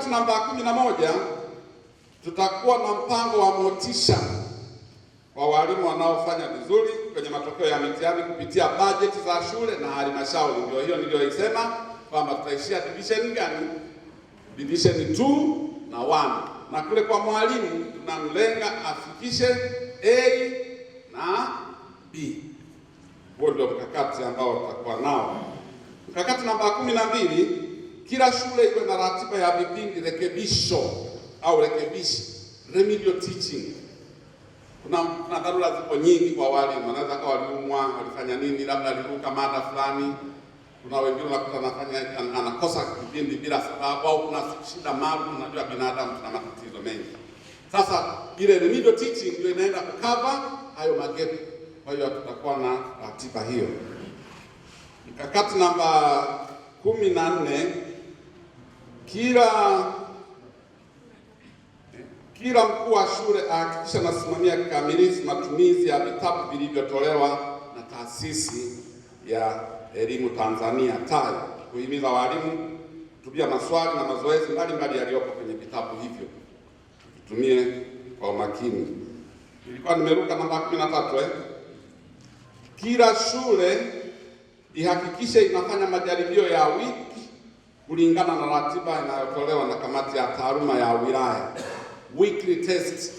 Mkakati namba 11, tutakuwa na mpango wa motisha kwa walimu wanaofanya vizuri kwenye matokeo ya mitihani kupitia bajeti za shule na halmashauri. Ndio hiyo niliyoisema kwamba tutaishia division gani? Division 2 na 1. Na kule kwa mwalimu tunamlenga afikishe A na B. Huo ndio mkakati ambao tutakuwa nao. Mkakati namba 12, kila shule iwe na ratiba ya vipindi rekebisho au rekebishi, remedial teaching. Kuna dharura zipo nyingi kwa walimu, wanaweza kuwa waliumwa, walifanya nini, labda aliruka mada fulani. Kuna wengine wanakuta anakosa kipindi bila sababu, au kuna shida maalum. Unajua binadamu tuna matatizo mengi. Sasa ile remedial teaching ndio inaenda kukava hayo magep. Kwa hiyo tutakuwa na ratiba hiyo. Mkakati namba 14, kila mkuu wa shule ahakikisha anasimamia kikamilifu matumizi ya vitabu vilivyotolewa na Taasisi ya Elimu Tanzania TAI, kuhimiza walimu kutumia maswali na mazoezi mbalimbali yaliyopo kwenye vitabu hivyo, tutumie kwa umakini. Nilikuwa nimeruka namba 13. Kila shule ihakikishe inafanya majaribio ya wiki kulingana na ratiba inayotolewa na kamati ya taaluma ya wilaya. Weekly test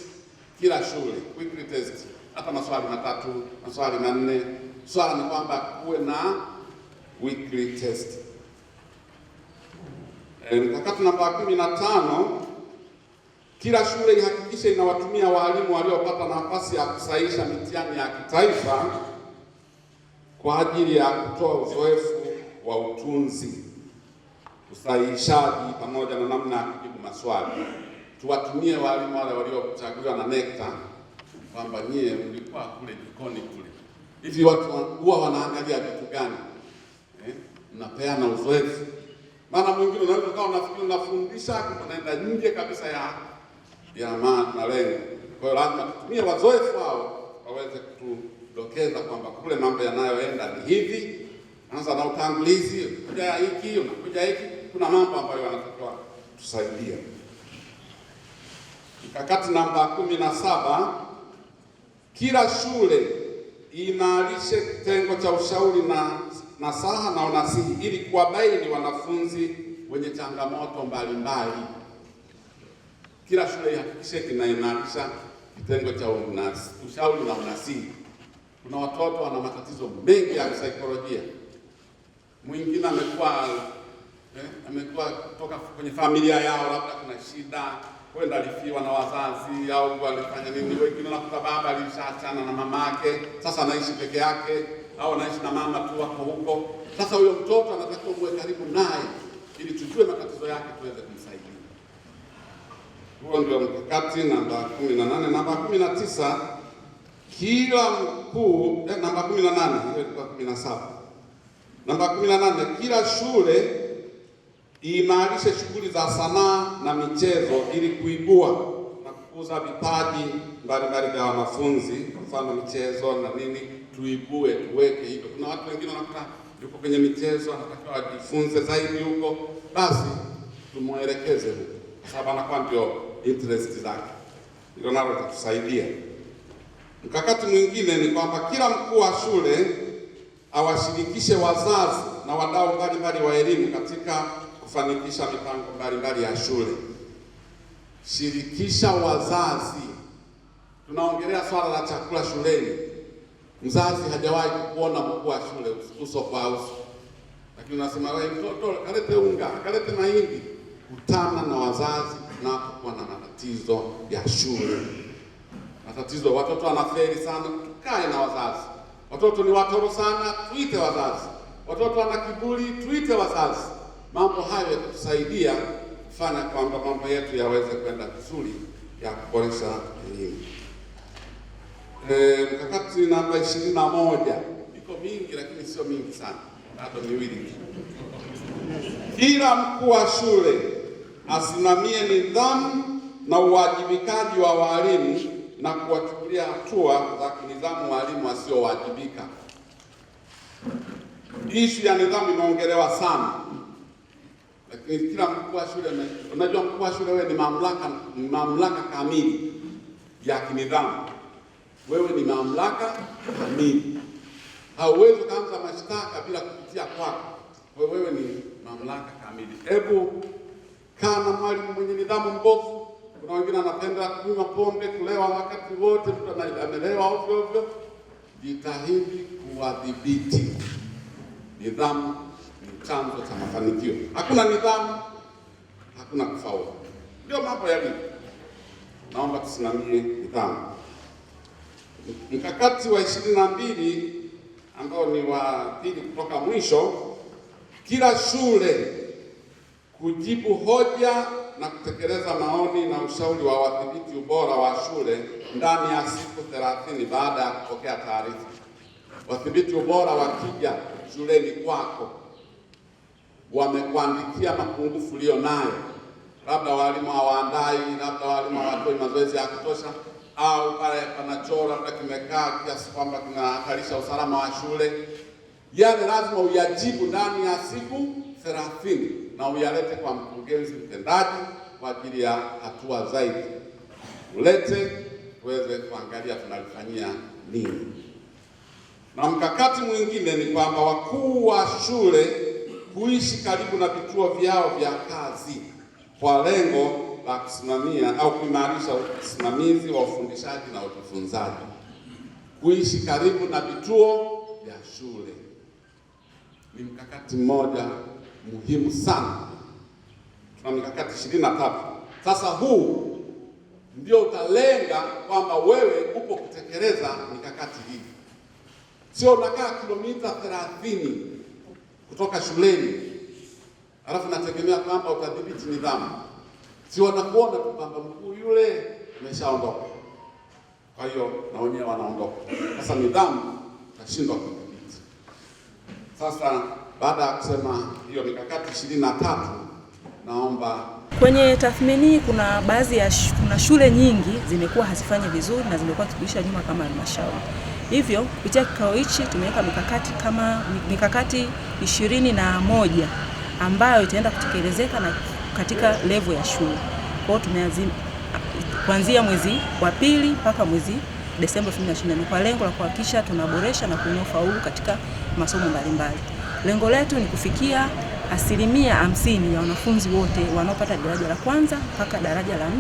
kila shule, weekly test, hata maswali 3, maswali 4. Swala ni kwamba kuwe na weekly test. Mkakati namba 15, kila shule ihakikishe inawatumia walimu waliopata nafasi ya kusahihisha mitihani ya kitaifa kwa ajili ya kutoa uzoefu wa utunzi, usahihishaji pamoja na namna ya kujibu maswali. Tuwatumie walimu wale waliochaguliwa na NECTA kwamba nyie mlikuwa kule jikoni kule. Hivi watu huwa wanaangalia vitu gani? Mnapeana uzoefu. Maana mwingine unaweza kuwa unafikiri unafundisha unaenda nje kabisa ya malengo. Kwa hiyo lazima tutumie wazoefu hao waweze kutudokeza kwamba kule mambo yanayoenda ni hivi. Anza na utangulizi, kuja hiki, unakuja hiki. Kuna mambo ambayo wanatakiwa tusaidia. Mkakati namba 17, kila shule iimarishe kitengo cha ushauri na nasaha na unasihi ili kuwabaini wanafunzi wenye changamoto mbalimbali. Kila shule ihakikishe inaimarisha kitengo cha ushauri na unasihi. Kuna watoto wana matatizo mengi ya kisaikolojia. Mwingine amekuwa kutoka kwenye familia yao, labda kuna shida, kwenda alifiwa na wazazi au alifanya nini. Wengine wanakuta baba alishaachana na mamake, sasa anaishi peke yake, au anaishi na mama tu wako huko. Sasa huyo mtoto anatakiwa muwe karibu naye ili tujue matatizo yake tuweze kumsaidia. Huo ndio mkakati namba 18. Namba 19, kila mkuu namba 18, hiyo ilikuwa 17. Namba 18, kila shule iimarishe shughuli za sanaa na michezo ili kuibua na kukuza vipaji mbalimbali vya wanafunzi. Kwa mfano michezo na nini, tuibue, tuweke hivyo. Kuna watu wengine wanakuta yuko kwenye michezo, anatakiwa ajifunze zaidi huko, basi tumuelekeze huko, kwa sababu anakuwa ndio interest zake. Hilo nalo litatusaidia. Mkakati mwingine ni kwamba kila mkuu wa shule awashirikishe wazazi na wadau mbalimbali wa elimu katika kufanikisha mipango mbalimbali ya shule. Shirikisha wazazi. Tunaongelea swala la chakula shuleni. Mzazi hajawahi kuona mkuu wa shule uso kwa uso, lakini unasema wewe mtoto kalete unga, kalete mahindi. Kutana na wazazi na kuwa na matatizo ya shule. Matatizo, watoto wanafeli sana, tukae na wazazi. Watoto ni watoro sana, tuite wazazi. Watoto wana kiburi, tuite wazazi. Mambo hayo yatatusaidia kufanya kwamba mambo yetu yaweze kwenda vizuri ya kuboresha elimu. Mkakati namba 21, iko mingi lakini sio mingi sana, bado miwili. Kila mkuu wa shule asimamie nidhamu na uwajibikaji wa walimu na kuwachukulia hatua za kinidhamu walimu wasiowajibika. Ishu ya nidhamu imeongelewa sana. Lakini kila mkuu wa shule, unajua mkuu wa shule wewe ni mamlaka kamili ya kinidhamu. Wewe ni mamlaka kamili. Hauwezi kuanza mashtaka bila kupitia kwako. Wewe ni mamlaka kamili. Hebu kana mwalimu mwenye nidhamu mbovu. Kuna wengine anapenda kunywa pombe, kulewa wakati wote, mtu amelewa ovyo ovyo. Jitahidi kuwadhibiti. Nidhamu ni chanzo cha mafanikio. Hakuna nidhamu, hakuna kufaulu. Ndio mambo yalivyo. Naomba tusimamie nidhamu. Mkakati wa 22 ambao ni wa pili kutoka mwisho, kila shule kujibu hoja na kutekeleza maoni na ushauri wa wadhibiti ubora wa shule ndani ya siku 30 baada ya kupokea taarifa. Wadhibiti ubora wakija shuleni kwako, wamekuandikia mapungufu ulio nayo, labda walimu hawaandai, labda walimu hawatoi mazoezi ya kutosha, au pale panachora labda kimekaa kiasi kwamba kinahatarisha usalama wa shule, yale lazima uyajibu ndani ya siku 30 na uyalete kwa mkurugenzi mtendaji kwa ajili ya hatua zaidi. Ulete tuweze kuangalia tunalifanyia nini. Na mkakati mwingine ni kwamba wakuu wa shule kuishi karibu na vituo vyao vya kazi kwa lengo la kusimamia au kuimarisha usimamizi wa ufundishaji na ujifunzaji. Kuishi karibu na vituo vya shule ni mkakati mmoja muhimu sana. Tuna mikakati 23. Sasa huu ndio utalenga kwamba wewe upo kutekeleza mikakati hii. Sio unakaa kilomita 30 kutoka shuleni alafu nategemea kwamba utadhibiti nidhamu. Sio wanakuona tu kwamba mkuu yule ameshaondoka, kwa hiyo na wenyewe wanaondoka. Sasa nidhamu utashindwa kudhibiti. Sasa baada ya kusema hiyo mikakati 23, naomba kwenye tathmini kuna baadhi ya kuna shule nyingi zimekuwa hazifanyi vizuri na zimekuwa kurudisha nyuma kama halmashauri. Hivyo kupitia kikao hichi tumeweka mikakati 21 ambayo itaenda kutekelezeka na katika level ya shule. Kwa hiyo tumeazima kuanzia mwezi wa pili mpaka mwezi Desemba 2024 kwa lengo la kuhakikisha tunaboresha na kuinua ufaulu katika masomo mbalimbali. Lengo letu ni kufikia 50% ya wanafunzi wote wanaopata daraja la kwanza mpaka daraja la 4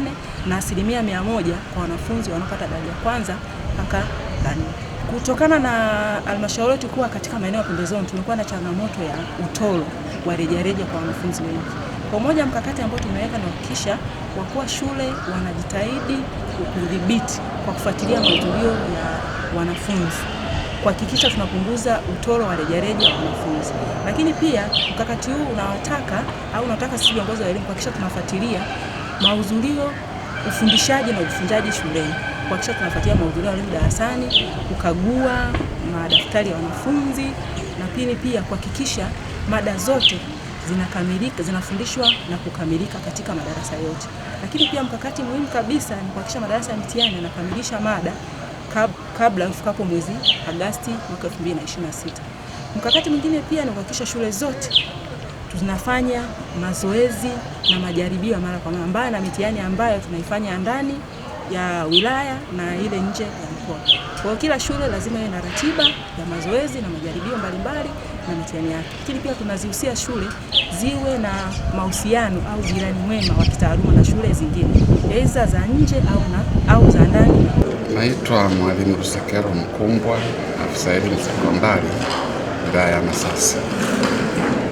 na 100% kwa wanafunzi wanaopata daraja la kwanza mpaka la 4. Kutokana na halmashauri yetu kuwa katika maeneo ya pembezoni, tumekuwa na changamoto ya utoro wa rejareja kwa wanafunzi wengi. Kwa moja mkakati ambao tumeweka na kuhakikisha wakuu wa shule wanajitahidi kudhibiti kwa kufuatilia mahudhurio ya wanafunzi, kuhakikisha tunapunguza utoro wa rejareja wa wanafunzi. Lakini pia mkakati huu unataka sisi viongozi wa elimu kuhakikisha tunafuatilia mahudhurio, ufundishaji na ujifunzaji shuleni, kuhakikisha tunafuatilia mahudhurio ya walimu darasani, kukagua madaftari ya wanafunzi, na pia kuhakikisha mada zote zinakamilika, zinafundishwa na kukamilika katika madarasa yote. Lakini pia mkakati muhimu kabisa ni kuhakikisha madarasa ya mtihani yanakamilisha mada kabla ifikapo mwezi Agosti mwaka 2026. Mkakati mwingine pia ni kuhakikisha shule zote tunafanya mazoezi na majaribio mara kwa mara, ambayo na mitihani ambayo tunaifanya ndani ya wilaya na ile nje ya mkoa. Kwa kila shule lazima iwe na ratiba ya mazoezi na majaribio mbalimbali na mitihani yake. Lakini pia tunazihusia shule ziwe na mahusiano au jirani mwema wa kitaaluma na shule zingine, aidha za nje au za ndani. Naitwa Mwalimu Lusekelo Mkumbwa, afisa elimu sekondari wilaya ya Masasi.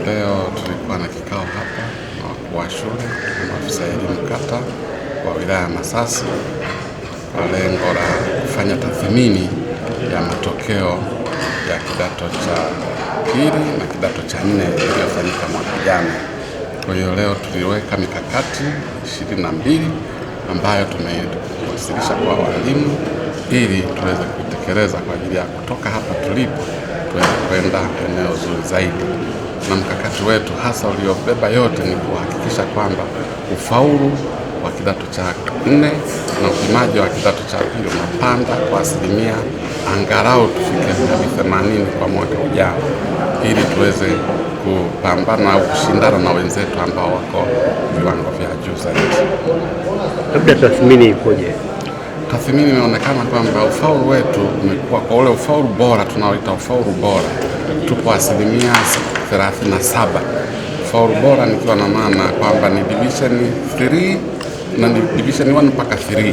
Leo tulikuwa na kikao hapa na wakuu wa shule na afisa elimu kata wa wilaya ya Masasi kwa lengo la kufanya tathmini ya matokeo ya kidato cha pili na kidato cha 4 iliyofanyika mwaka jana. Kwa hiyo leo tuliweka mikakati 22 ambayo tumewasilisha kwa walimu ili tuweze kutekeleza kwa ajili ya kutoka hapa tulipo tuweze kwenda eneo zuri zaidi. Na mkakati wetu hasa uliobeba yote ni kuhakikisha kwamba ufaulu wa kidato cha 4 na upimaji wa kidato cha pili unapanda kwa asilimia angalau tufike hadi 80 kwa mwaka ujao, ili tuweze kupambana au kushindana na wenzetu ambao wako viwango vya juu zaidi. Labda tathmini ikoje? Tathmini inaonekana kwamba ufaulu wetu umekuwa kwa ule ufaulu bora tunaoita ufaulu bora, tupo asilimia 37. Ufaulu bora nikiwa na maana kwamba ni division 3 na ni division 1 mpaka 3,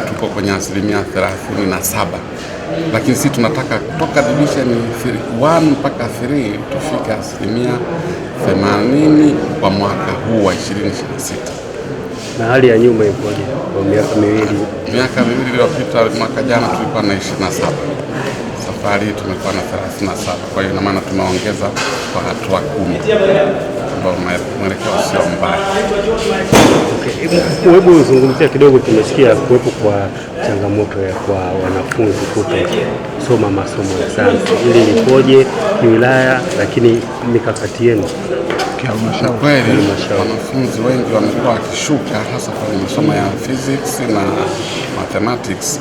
tuko kwenye asilimia 37, lakini sisi tunataka kutoka division 1 mpaka 3 tufike asilimia 80 kwa mwaka huu wa 2026. Na hali ya nyuma ikoje kwa miaka miwili? Miaka miwili iliyopita, mwaka jana tulikuwa na 27. Safari hii tumekuwa na 37. Kwa hiyo ina maana tumeongeza kwa hatua 10, ambao mwelekeo sio mbaya. Okay. Hebu zungumzia kidogo, tumesikia kuwepo kwa changamoto ya kwa wanafunzi kutosoma masomo ya sayansi. Hili likoje kiwilaya, lakini mikakati yenu? Kweli wanafunzi wengi wamekuwa wakishuka hasa kwenye masomo ya physics na mathematics.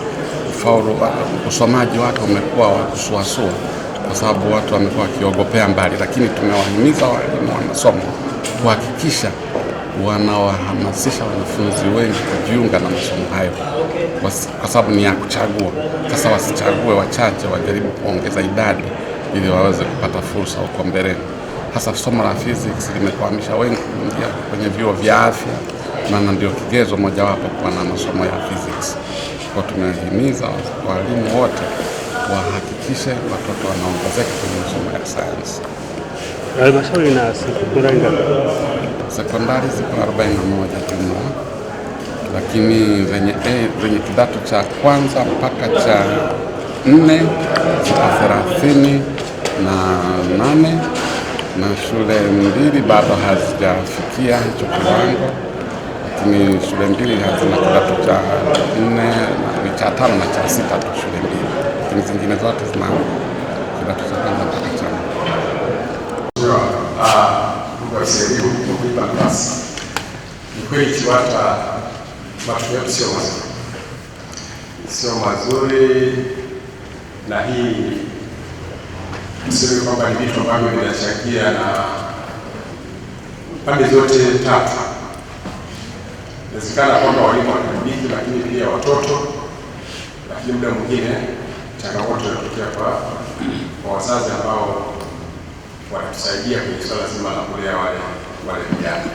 Usomaji wake umekuwa wa kusuasua kwa sababu watu wamekuwa wakiogopea mbali, lakini tumewahimiza walimu wa masomo kuhakikisha wanawahamasisha wanafunzi wengi kujiunga na masomo hayo, kwa sababu ni ya kuchagua. Sasa wasichague wachache, wajaribu kuongeza idadi ili waweze kupata fursa huko mbeleni. Hasa somo la physics limekwamisha wengi kuingia kwenye vyuo vya afya, maana ndio kigezo mojawapo kuwa na masomo ya physics. Kwa tumehimiza walimu wote wahakikishe watoto wanaongezeka kwenye masomo ya sayansi. Halmashauri na sekondari ngapi? Sekondari ziko 41 jumla, lakini zenye kidato cha kwanza mpaka cha 4 ziko 38 na shule 2 bado hazijafikia hicho kiwango, lakini shule 2 hazina kidato cha 4 na cha 5 na cha 6 tu shule 2, lakini zingine zote zina kidato cha kwanza mpaka cha 4. Ni kweli KIWATA matokeo yetu sio mazuri, na hii tuseme kwamba ni vitu ambavyo vinachangia na pande zote tatu. Inawezekana kwamba walimu wanadhibiti, lakini pia watoto, lakini muda mwingine changamoto inatokea kwa wazazi ambao wanatusaidia kwenye swala zima la kulea wale vijana.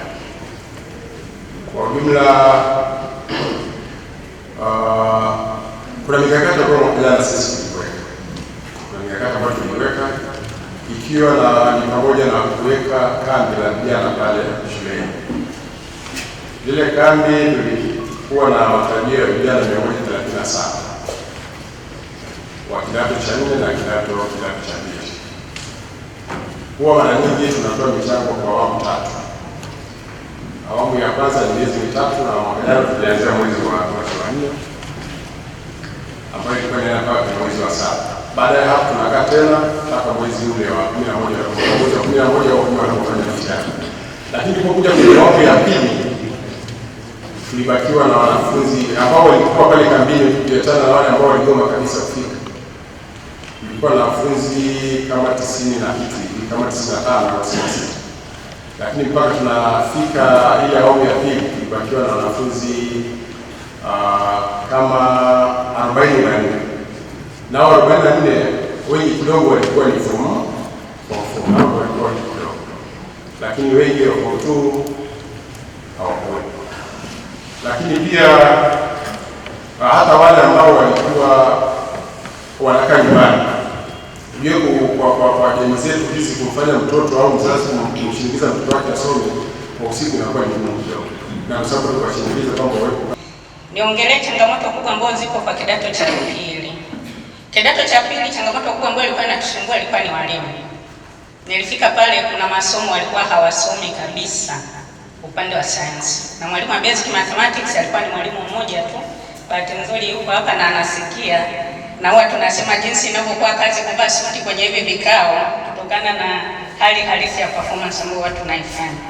Kwa ujumla, kuna mikakati ambayo mwaka sisi tuliweka. Kuna mikakati ambayo tuliweka ikiwa ni pamoja na kuweka kambi la vijana pale shuleni. Ile kambi tulikuwa na matarajio ya vijana 137 wa kidato cha 4 na kidato cha 2. Huwa mara nyingi tunatoa michango kwa awamu 3. Awamu ya kwanza ni miezi 3, na mwaka jana tulianzia mwezi wa 4 ambayo ilikuwa inaenda mpaka mwezi wa 7. Baada ya hapo tunakaa tena mpaka mwezi ule wa 11 au wanafanya mtihani. Lakini tulipokuja kwenye awamu ya pili tulibakiwa na wanafunzi ambao walikuwa pale kambini, tukiachana na wale ambao waligoma kabisa kufika. Tulikuwa na wanafunzi kama 90 na kitu hivi, kama 95 au 96. Lakini mpaka tunafika ile awamu ya pili tulibakiwa na wanafunzi kama 44. Nao 44 wengi kidogo walikuwa ni form 4, nao walikuwa ni kidogo, lakini wengi wa form 2 hawakuwa. Lakini pia hata wale ambao walikuwa wanakaa nyumbani, kwa jamii zetu hizi kumfanya mtoto au mzazi kumshinikiza mtoto wake asome kwa usiku inakuwa ni ngumu kidogo, na kwa sababu tunashinikiza kwamba wewe. Niongelee changamoto kubwa ambazo zipo kwa kidato cha pili. Kidato cha pili, changamoto kubwa ambayo ilikuwa inatusumbua ilikuwa ni walimu. Nilifika pale, kuna masomo walikuwa hawasomi kabisa upande wa science, na mwalimu wa basic mathematics alikuwa ni mwalimu mmoja tu. Bahati nzuri yuko hapa na anasikia, na huwa tunasema jinsi inavyokuwa kazi kuvaa suti kwenye hivi vikao kutokana na hali halisi ya performance ambayo watu naifanya.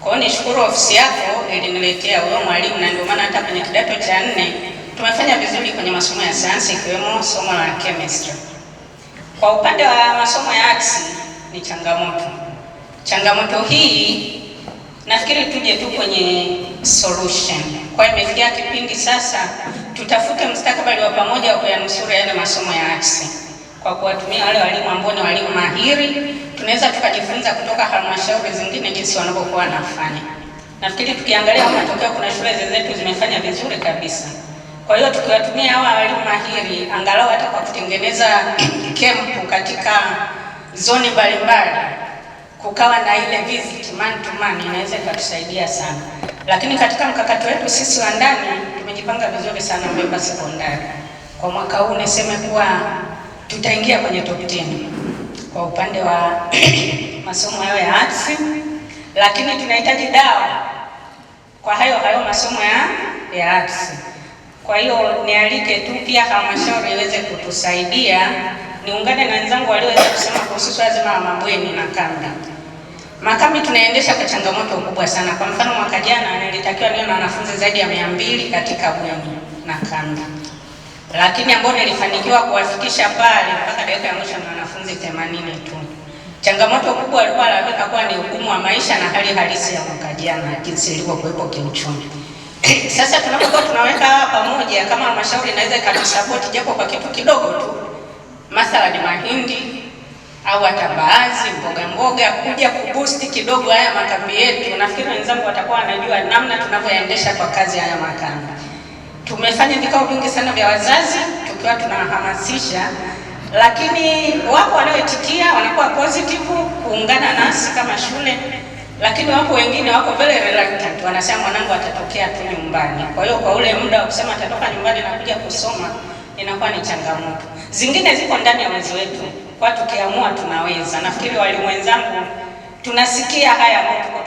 Kwa hiyo nishukuru ofisi yako iliniletea huyo mwalimu, na ndio maana hata kwenye kidato cha 4 tumefanya vizuri kwenye masomo ya sayansi ikiwemo somo la chemistry. Kwa upande wa masomo ya arts ni changamoto hii nafikiri tuje tu kwenye solution. Kwa hiyo imefikia kipindi sasa tutafute mustakabali wa pamoja wa kuyanusuru yale masomo ya arts kwa kuwatumia wale walimu ambao ni walimu mahiri. Tunaweza tukajifunza kutoka halmashauri zingine jinsi wanavyokuwa wanafanya. Nafikiri tukiangalia matokeo, kuna shule zetu zimefanya vizuri kabisa. Kwa hiyo tukiwatumia hawa walimu mahiri, angalau hata kwa kutengeneza camp katika zoni mbalimbali, kukawa na ile visit man to man, inaweza ikatusaidia sana. Lakini katika mkakati wetu sisi wa ndani tumejipanga vizuri sana Mbemba Sekondari. Kwa mwaka huu niseme kuwa tutaingia kwenye top 10 kwa upande wa masomo hayo ya arts, lakini tunahitaji dawa kwa hayo masomo ya arts. Kwa hiyo nialike tu pia halmashauri iweze kutusaidia, niungane na wenzangu walioweza kusema kuhusu swala zima la mabweni na kambi. Makambi tunaendesha kwa changamoto kubwa sana. Kwa mfano mwaka jana nilitakiwa niwe na wanafunzi zaidi ya 200 katika bweni na kambi, lakini ambao nilifanikiwa kuwafikisha pale mpaka dakika ya mwisho na wanafunzi 80 tu. Changamoto kubwa ilikuwa labda kwa ni ugumu wa maisha na hali halisi ya mwaka jana jinsi ilivyokuwepo kiuchumi. Sasa tunapokuwa tunaweka pamoja, kama halmashauri inaweza ikatusupport japo kwa kitu kidogo tu, mathalan mahindi au hata baadhi mboga kuja kuboost kidogo haya makambi yetu, nafikiri wenzangu watakuwa wanajua namna tunavyoendesha kwa kazi haya makambi. Tumefanya vikao vingi sana vya wazazi tukiwa tunahamasisha, lakini wapo wanaoitikia, wanakuwa positive kuungana nasi kama shule, lakini wapo wengine wako very reluctant, wanasema mwanangu atatokea tu nyumbani. Kwa hiyo kwa ule muda wa kusema atatoka nyumbani na kuja kusoma inakuwa ni changamoto. Zingine ziko ndani ya uwezo wetu, kwa tukiamua tunaweza. Nafikiri walimu wenzangu tunasikia haya mambo